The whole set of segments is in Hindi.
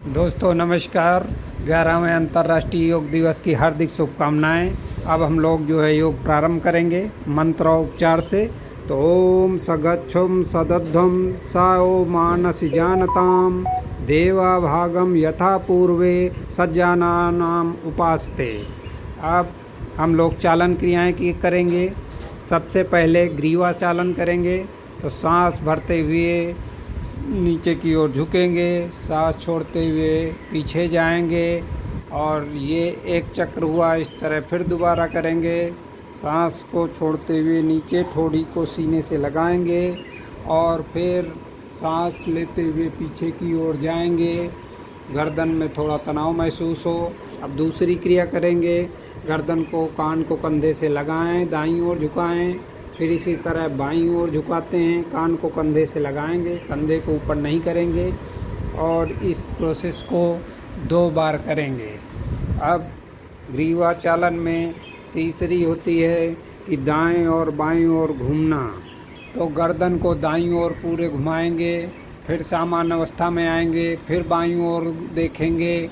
दोस्तों नमस्कार। 11वें अंतर्राष्ट्रीय योग दिवस की हार्दिक शुभकामनाएं। अब हम लोग जो है योग प्रारंभ करेंगे मंत्र और उपचार से। तो ओम सगच्छुम सदध्वम साओ मानसि जानताम देवा भागम यथा पूर्वे सज्जानानाम उपासते। अब हम लोग चालन क्रियाएं की करेंगे। सबसे पहले ग्रीवा चालन करेंगे। तो सांस भरते हुए नीचे की ओर झुकेंगे, सांस छोड़ते हुए पीछे जाएंगे और ये एक चक्र हुआ। इस तरह फिर दोबारा करेंगे। सांस को छोड़ते हुए नीचे ठोड़ी को सीने से लगाएंगे और फिर सांस लेते हुए पीछे की ओर जाएंगे। गर्दन में थोड़ा तनाव महसूस हो। अब दूसरी क्रिया करेंगे। गर्दन को कान को कंधे से लगाएं, दाईं ओर झुकाएं, फिर इसी तरह बाईं ओर झुकाते हैं, कान को कंधे से लगाएंगे, कंधे को ऊपर नहीं करेंगे और इस प्रोसेस को 2 बार करेंगे। अब ग्रीवा चालन में तीसरी होती है कि दाएं और बाईं ओर घूमना। तो गर्दन को दाईं ओर पूरे घुमाएंगे, फिर सामान्य अवस्था में आएंगे, फिर बाईं ओर देखेंगे,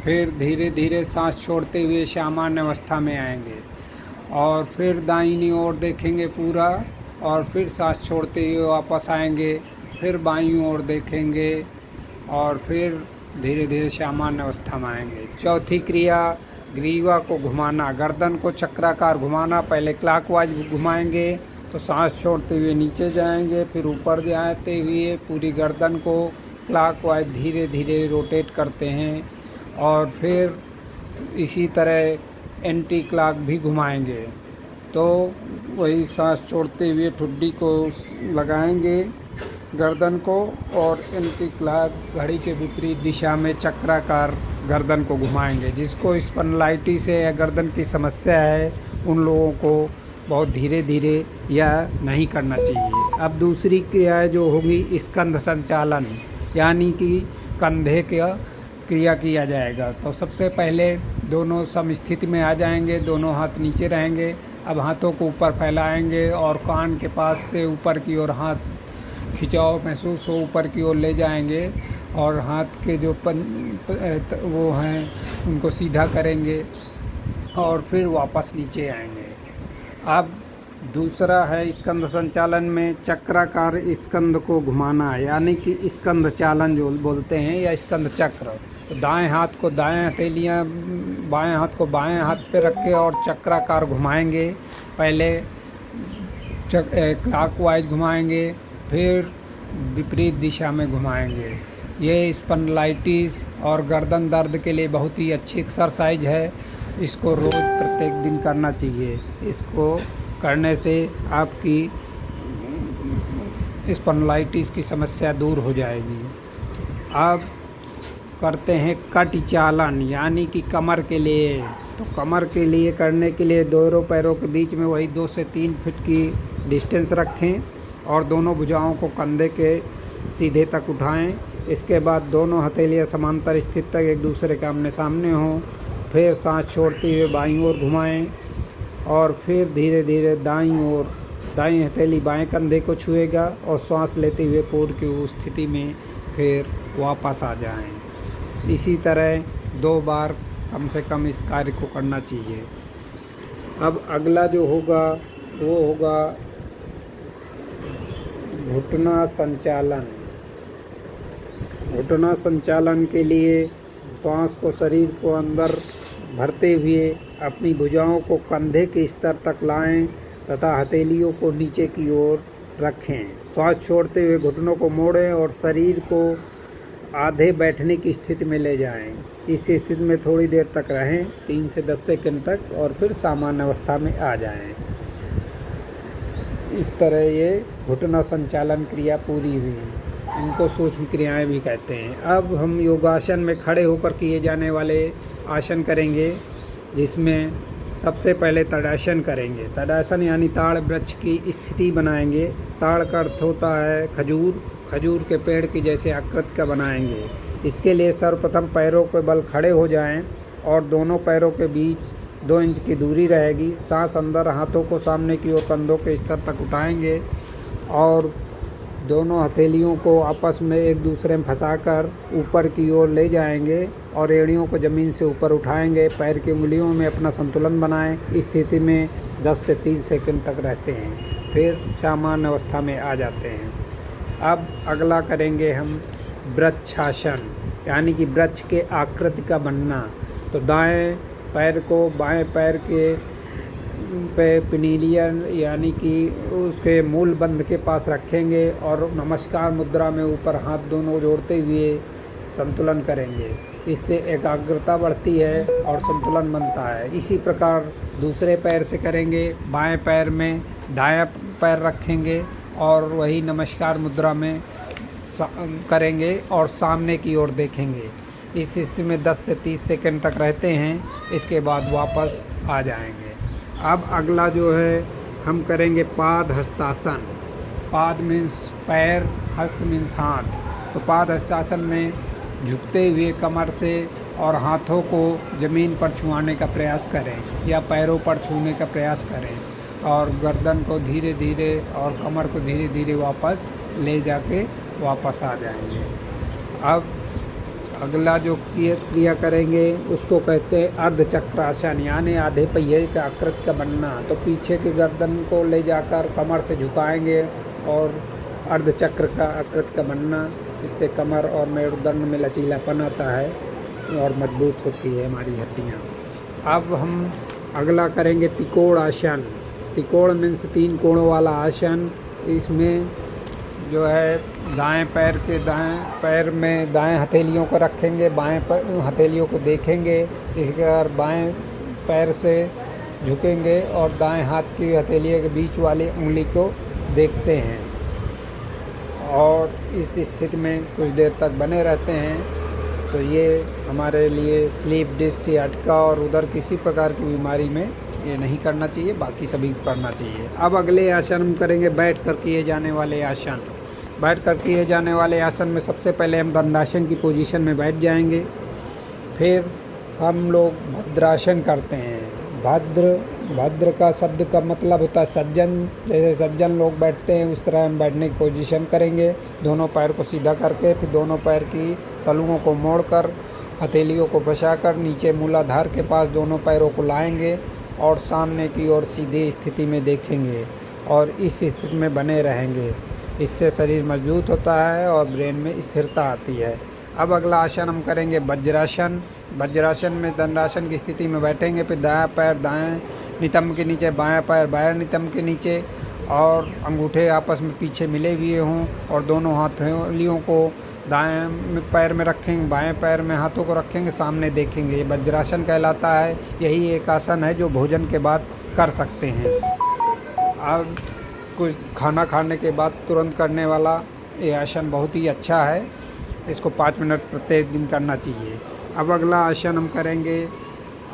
फिर धीरे धीरे सांस छोड़ते हुए सामान्य अवस्था में आएंगे और फिर दाहिनी ओर देखेंगे पूरा और फिर सांस छोड़ते हुए वापस आएंगे, फिर बाईं ओर देखेंगे और फिर धीरे धीरे सामान्य अवस्था में आएंगे। चौथी क्रिया ग्रीवा को घुमाना, गर्दन को चक्राकार घुमाना। पहले क्लॉकवाइज घुमाएंगे तो सांस छोड़ते हुए नीचे जाएंगे, फिर ऊपर जाते हुए पूरी गर्दन को क्लॉकवाइज धीरे धीरे रोटेट करते हैं और फिर इसी तरह एंटी क्लॉक भी घुमाएंगे। तो वही सांस छोड़ते हुए ठुड्डी को लगाएंगे गर्दन को और एंटी क्लॉक घड़ी के विपरीत दिशा में चक्राकार गर्दन को घुमाएंगे। जिसको स्पॉन्डिलाइटिस है या गर्दन की समस्या है उन लोगों को बहुत धीरे धीरे या नहीं करना चाहिए। अब दूसरी क्रिया जो होगी स्कंध संचालन, यानी कि कंधे का क्रिया किया जाएगा। तो सबसे पहले दोनों समस्थिति में आ जाएंगे, दोनों हाथ नीचे रहेंगे। अब हाथों को ऊपर फैलाएंगे और कान के पास से ऊपर की ओर हाथ खिंचाव महसूस हो ऊपर की ओर ले जाएंगे और हाथ के जो वो हैं उनको सीधा करेंगे और फिर वापस नीचे आएंगे। अब दूसरा है स्कंद संचालन में चक्राकार स्कंद को घुमाना, यानी कि स्कंद चालन जो बोलते हैं या स्कंद चक्र। तो दाएं हाथ को दाएं हथेलियाँ, बाएं हाथ को बाएं हाथ पे रख के और चक्राकार घुमाएंगे। पहले क्लॉकवाइज घुमाएंगे, फिर विपरीत दिशा में घुमाएंगे। ये स्पॉन्डिलाइटिस और गर्दन दर्द के लिए बहुत ही अच्छी एक्सरसाइज है। इसको रोज़ प्रत्येक दिन करना चाहिए। इसको करने से आपकी स्पॉन्डिलाइटिस की समस्या दूर हो जाएगी। अब करते हैं कट चालन, यानी कि कमर के लिए। तो कमर के लिए करने के लिए दोनों पैरों के बीच में वही 2 से 3 फीट की डिस्टेंस रखें और दोनों भुजाओं को कंधे के सीधे तक उठाएं। इसके बाद दोनों हथेलियां समांतर स्थित तक एक दूसरे के आमने सामने हों। फिर सांस छोड़ते हुए बाईं ओर घुमाएं और फिर धीरे धीरे दाईं ओर, दाईं हथेली बाएं कंधे को छुएगा और श्वास लेते हुए पूर्ण की उस स्थिति में फिर वापस आ जाएं। इसी तरह 2 बार कम से कम इस कार्य को करना चाहिए। अब अगला जो होगा वो होगा घुटना संचालन। घुटना संचालन के लिए श्वास को शरीर को अंदर भरते हुए अपनी भुजाओं को कंधे के स्तर तक लाएं तथा हथेलियों को नीचे की ओर रखें। श्वास छोड़ते हुए घुटनों को मोड़ें और शरीर को आधे बैठने की स्थिति में ले जाएं। इस स्थिति में थोड़ी देर तक रहें, 3 से 10 सेकंड तक, और फिर सामान्य अवस्था में आ जाएं। इस तरह ये घुटना संचालन क्रिया पूरी हुई। इनको सूक्ष्म क्रियाएं भी कहते हैं। अब हम योगासन में खड़े होकर किए जाने वाले आसन करेंगे, जिसमें सबसे पहले तड़ासन करेंगे। तड़ासन यानी ताड़ वृक्ष की स्थिति बनाएंगे। ताड़ का अर्थ होता है खजूर। खजूर के पेड़ की जैसे आकृति का बनाएंगे। इसके लिए सर्वप्रथम पैरों के बल खड़े हो जाएं और दोनों पैरों के बीच 2 इंच की दूरी रहेगी। सांस अंदर, हाथों को सामने की ओर कंधों के स्तर तक उठाएंगे और दोनों हथेलियों को आपस में एक दूसरे में फंसाकर ऊपर की ओर ले जाएंगे और एड़ियों को ज़मीन से ऊपर उठाएंगे। पैर की उंगलियों में अपना संतुलन बनाएं। इस स्थिति में 10 से 30 सेकंड तक रहते हैं, फिर सामान्य अवस्था में आ जाते हैं। अब अगला करेंगे हम वृक्षासन, यानी कि वृक्ष के आकृति का बनना। तो दाएं पैर को बाएं पैर के पे पिनीलियन यानी कि उसके मूल बंध के पास रखेंगे और नमस्कार मुद्रा में ऊपर हाथ दोनों जोड़ते हुए संतुलन करेंगे। इससे एकाग्रता बढ़ती है और संतुलन बनता है। इसी प्रकार दूसरे पैर से करेंगे। बाएं पैर में दायां पैर रखेंगे और वही नमस्कार मुद्रा में करेंगे और सामने की ओर देखेंगे। इस स्थिति में 10 से 30 सेकंड तक रहते हैं, इसके बाद वापस आ जाएंगे। अब अगला जो है हम करेंगे पाद हस्तासन। पाद मीन्स पैर, हस्त मीन्स हाथ। तो पाद हस्तासन में झुकते हुए कमर से और हाथों को ज़मीन पर छुआने का प्रयास करें या पैरों पर छूने का प्रयास करें और गर्दन को धीरे धीरे और कमर को धीरे धीरे वापस ले जाके वापस आ जाएंगे। अब अगला जो क्रिया करेंगे उसको कहते हैं अर्धचक्रासन, यानी आधे पहिए का आकृति का बनना। तो पीछे की गर्दन को ले जाकर कमर से झुकाएंगे और अर्धचक्र का आकृति का बनना। इससे कमर और मेरुदंड में लचीलापन आता है और मजबूत होती है हमारी हड्डियाँ। अब हम अगला करेंगे त्रिकोण आसन। त्रिकोण मीन्स 3 कोणों वाला आसन। इसमें जो है दाएं पैर के दाएं पैर में दाएं हथेलियों को रखेंगे, बाएं हथेलियों को देखेंगे। इसके बाद बाएं पैर से झुकेंगे और दाएं हाथ की हथेलियों के बीच वाली उंगली को देखते हैं और इस स्थिति में कुछ देर तक बने रहते हैं। तो ये हमारे लिए स्लीप डिस्क, सियाटिका और उधर किसी प्रकार की बीमारी में ये नहीं करना चाहिए, बाकी सभी करना चाहिए। अब अगले आसन हम करेंगे बैठ कर किए जाने वाले आसन। बैठ कर किए जाने वाले आसन में सबसे पहले हम दंडासन की पोजीशन में बैठ जाएंगे। फिर हम लोग भद्रासन करते हैं। भद्र का शब्द का मतलब होता है सज्जन। जैसे सज्जन लोग बैठते हैं उस तरह हम बैठने की पोजीशन करेंगे। दोनों पैर को सीधा करके फिर दोनों पैर की तलुओं को मोड़कर हथेलियों को फंसाकर नीचे मूलाधार के पास दोनों पैरों को लाएंगे और सामने की ओर सीधी स्थिति में देखेंगे और इस स्थिति में बने रहेंगे। इससे शरीर मजबूत होता है और ब्रेन में स्थिरता आती है। अब अगला आसन हम करेंगे वज्रासन। वज्रासन में दंडासन की स्थिति में बैठेंगे। फिर दायां पैर दाएं नितंब के नीचे, बायां पैर बाएं नितंब के नीचे और अंगूठे आपस में पीछे मिले हुए हों और दोनों हथेलियों को दाएं पैर में रखेंगे, बाएं पैर में हाथों को रखेंगे, सामने देखेंगे। ये वज्रासन कहलाता है। यही एक आसन है जो भोजन के बाद कर सकते हैं। अब कुछ खाना खाने के बाद तुरंत करने वाला ये आसन बहुत ही अच्छा है। इसको 5 मिनट प्रत्येक दिन करना चाहिए। अब अगला आसन हम करेंगे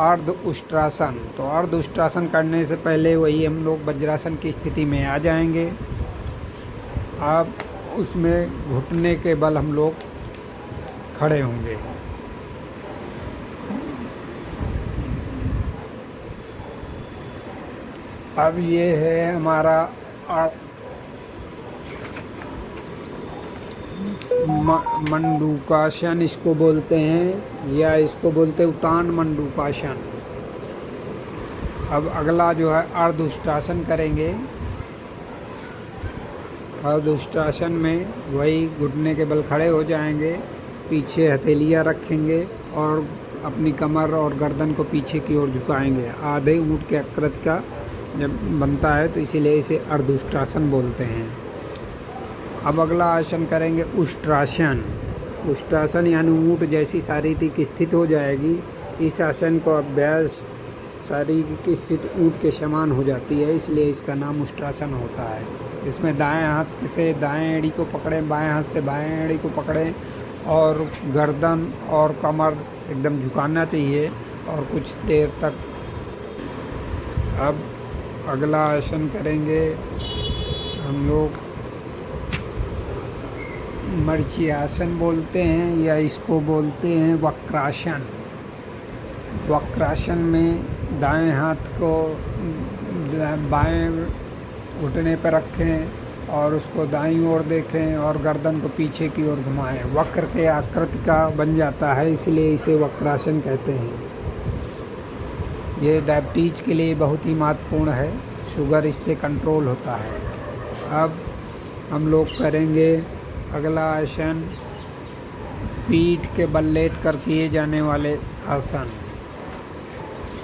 अर्ध उष्ट्रासन। तो अर्ध उष्ट्रासन करने से पहले वही हम लोग वज्रासन की स्थिति में आ जाएंगे। अब उसमें घुटने के बल हम लोग खड़े होंगे। अब ये है हमारा मंडूकासन इसको बोलते हैं, या इसको बोलते हैं उत्तान मंडूकासन। अब अगला जो है अर्ध उष्ट्रासन करेंगे। अर्ध उष्ट्रासन में वही घुटने के बल खड़े हो जाएंगे, पीछे हथेलियाँ रखेंगे और अपनी कमर और गर्दन को पीछे की ओर झुकाएंगे। आधे ऊँट के आकृति का जब बनता है तो इसीलिए इसे अर्ध उष्ट्रासन बोलते हैं। अब अगला आसन करेंगे उष्ट्रासन। उष्ट्रासन यानी ऊँट जैसी शारीरिक स्थिति हो जाएगी। इस आसन को अभ्यास शारीरिक स्थिति ऊँट के समान हो जाती है, इसलिए इसका नाम उष्ट्रासन होता है। इसमें दाएं हाथ से दाएं एड़ी को पकड़ें, बाएं हाथ से बाएं एड़ी को पकड़ें और गर्दन और कमर एकदम झुकाना चाहिए और कुछ देर तक। अब अगला आसन करेंगे हम लोग मर्ची आसन बोलते हैं, या इसको बोलते हैं वक्रासन। वक्रासन में दाएं हाथ को बाएं घुटने पर रखें और उसको दाईं ओर देखें और गर्दन को पीछे की ओर घुमाएं। वक्र के आकृति का बन जाता है, इसलिए इसे वक्रासन कहते हैं। ये डायबिटीज के लिए बहुत ही महत्वपूर्ण है, शुगर इससे कंट्रोल होता है। अब हम लोग करेंगे अगला आसन, पीठ के बल लेट कर किए जाने वाले आसन।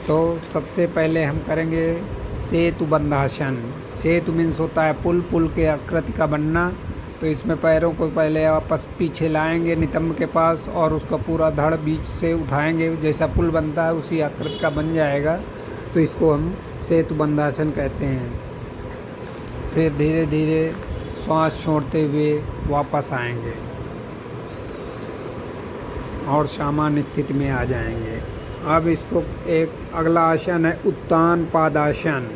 तो सबसे पहले हम करेंगे सेतु बंधासन। सेतु मीन्स होता है पुल, पुल के आकृति का बनना। तो इसमें पैरों को पहले आपस पीछे लाएंगे नितंब के पास और उसका पूरा धड़ बीच से उठाएंगे, जैसा पुल बनता है उसी आकृति का बन जाएगा। तो इसको हम सेतु बंधासन कहते हैं। फिर धीरे धीरे श्वास छोड़ते हुए वापस आएंगे और सामान्य स्थिति में आ जाएंगे। अब इसको एक अगला आसन है उत्तान पादासन।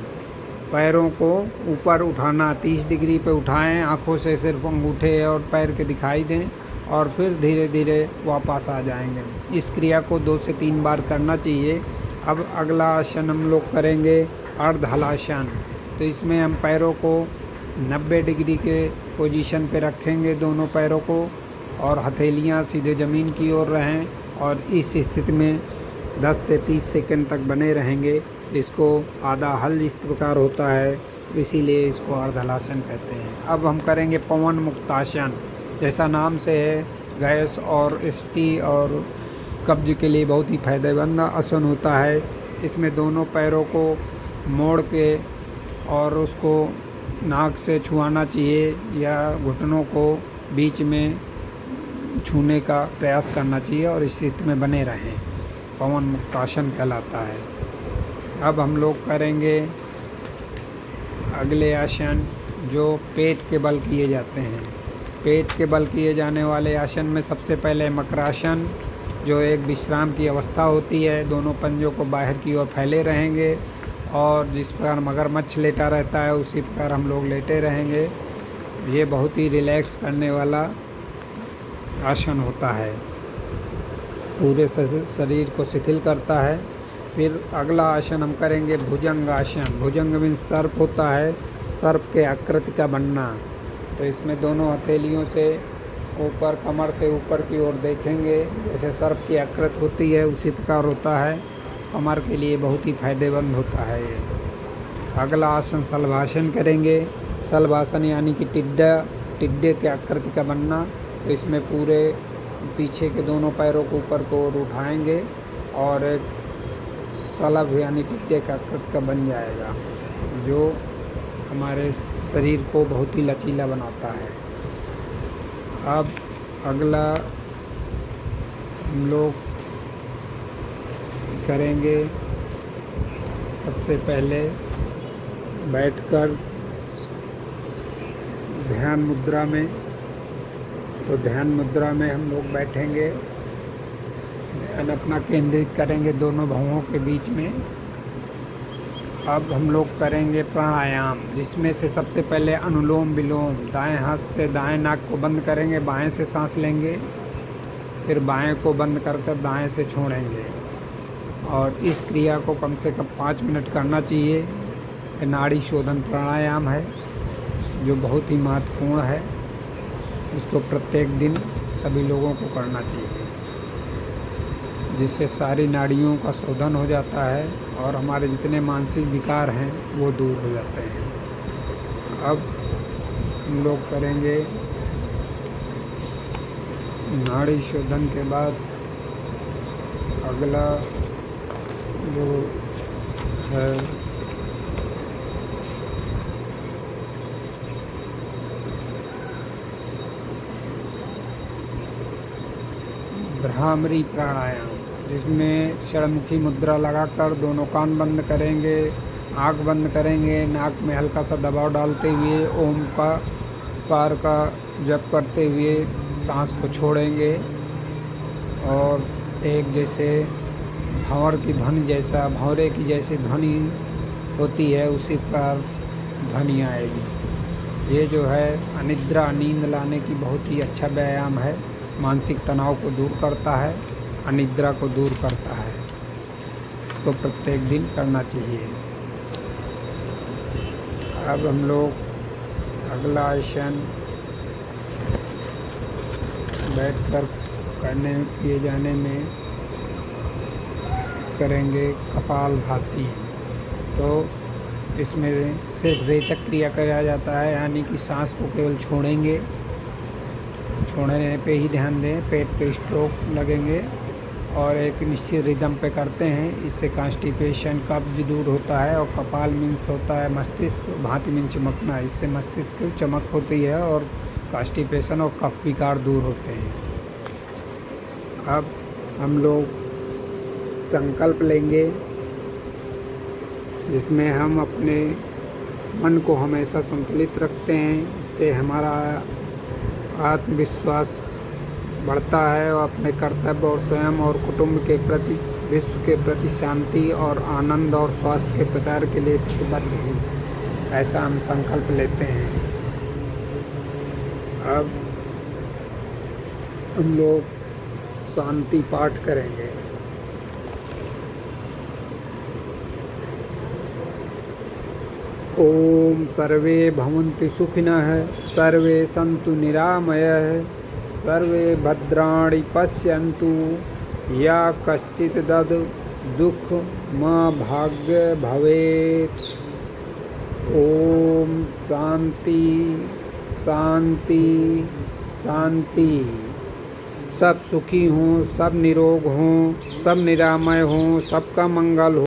पैरों को ऊपर उठाना, 30 डिग्री पे उठाएं, आंखों से सिर्फ अंगूठे और पैर के दिखाई दें और फिर धीरे धीरे वापस आ जाएंगे। इस क्रिया को 2 से 3 बार करना चाहिए। अब अगला आसन हम लोग करेंगे अर्धहलासन। तो इसमें हम पैरों को 90 डिग्री के पोजीशन पे रखेंगे, दोनों पैरों को, और हथेलियां सीधे ज़मीन की ओर रहें और इस स्थिति में 10 से 30 सेकंड तक बने रहेंगे। इसको आधा हल इस प्रकार होता है, इसीलिए इसको अर्धहलासन कहते हैं। अब हम करेंगे पवन मुक्तासन। जैसा नाम से है, गैस और एसिडिटी और कब्ज के लिए बहुत ही फायदेमंद आसन होता है। इसमें दोनों पैरों को मोड़ के और उसको नाक से छुआना चाहिए या घुटनों को बीच में छूने का प्रयास करना चाहिए और इस स्थिति में बने रहें। पवन मुक्तासन कहलाता है। अब हम लोग करेंगे अगले आसन जो पेट के बल किए जाते हैं। पेट के बल किए जाने वाले आसन में सबसे पहले मकरासन, जो एक विश्राम की अवस्था होती है। दोनों पंजों को बाहर की ओर फैले रहेंगे और जिस प्रकार मगरमच्छ लेटा रहता है उसी प्रकार हम लोग लेटे रहेंगे। ये बहुत ही रिलैक्स करने वाला आसन होता है, पूरे शरीर को शिथिल करता है। फिर अगला आसन हम करेंगे भुजंग आसन। भुजंग मीन्स सर्प होता है, सर्प के आकृति का बनना। तो इसमें दोनों हथेलियों से ऊपर, कमर से ऊपर की ओर देखेंगे, जैसे सर्प की आकृति होती है उसी प्रकार होता है। कमर के लिए बहुत ही फायदेमंद होता है ये। अगला आसन शलभासन करेंगे। शलभासन यानी कि टिड्डे के आकृति का बनना। तो इसमें पूरे पीछे के दोनों पैरों को ऊपर को ओर उठाएंगे और एक शलभ यानी टिड्डे का आकृति का बन जाएगा, जो हमारे शरीर को बहुत ही लचीला बनाता है। अब अगला हम लोग करेंगे, सबसे पहले बैठकर ध्यान मुद्रा में। तो ध्यान मुद्रा में हम लोग बैठेंगे, ध्यान अपना केंद्रित करेंगे दोनों भौहों के बीच में। अब हम लोग करेंगे प्राणायाम, जिसमें से सबसे पहले अनुलोम विलोम। दाएं हाथ से दाएं नाक को बंद करेंगे, बाएं से सांस लेंगे, फिर बाएं को बंद कर दाएं से छोड़ेंगे और इस क्रिया को कम से कम 5 मिनट करना चाहिए। ये नाड़ी शोधन प्राणायाम है जो बहुत ही महत्वपूर्ण है। इसको प्रत्येक दिन सभी लोगों को करना चाहिए, जिससे सारी नाड़ियों का शोधन हो जाता है और हमारे जितने मानसिक विकार हैं वो दूर हो जाते हैं। अब हम लोग करेंगे नाड़ी शोधन के बाद अगला जो है भ्रामरी प्राणायाम, जिसमें षड़मुखी मुद्रा लगाकर दोनों कान बंद करेंगे, आँख बंद करेंगे, नाक में हल्का सा दबाव डालते हुए ओम का कार का जप करते हुए सांस को छोड़ेंगे और एक जैसे भंवर की ध्वनि, जैसा भंवरे की जैसी ध्वनि होती है उसी प्रकार ध्वनि आएगी। ये जो है अनिद्रा, नींद लाने की बहुत ही अच्छा व्यायाम है। मानसिक तनाव को दूर करता है, अनिद्रा को दूर करता है। इसको प्रत्येक दिन करना चाहिए। अब हम लोग अगला आसन बैठकर किए जाने में करेंगे कपालभाति। तो इसमें सिर्फ रेचक क्रिया किया जाता है, यानी कि सांस को केवल छोड़ेंगे, छोड़ने पे ही ध्यान दें, पेट पे स्ट्रोक लगेंगे और एक निश्चित रिदम पे करते हैं। इससे कॉन्स्टिपेशन कब्ज दूर होता है। और कपाल मीन्स होता है मस्तिष्क, भांति मीन चमकना, इससे मस्तिष्क की चमक होती है और कॉन्स्टिपेशन और कफ विकार दूर होते हैं। अब हम लोग संकल्प लेंगे जिसमें हम अपने मन को हमेशा संतुलित रखते हैं। इससे हमारा आत्मविश्वास बढ़ता है और अपने कर्तव्य और स्वयं और कुटुंब के प्रति, विश्व के प्रति शांति और आनंद और स्वास्थ्य के प्रचार के लिए प्रतिबद्ध हैं। ऐसा हम संकल्प लेते हैं। अब हम लोग शांति पाठ करेंगे। ओम सर्वे भवन्तु सुखिनः, सर्वे सन्तु निरामयः, सर्वे भद्राणि पश्यन्तु, या कश्चित् दुःख मा भाग्य भवेत्। ओम शांति शांति शांति। सब सुखी हों, सब निरोग हों, सब निरामय हों, सबका मंगल हो।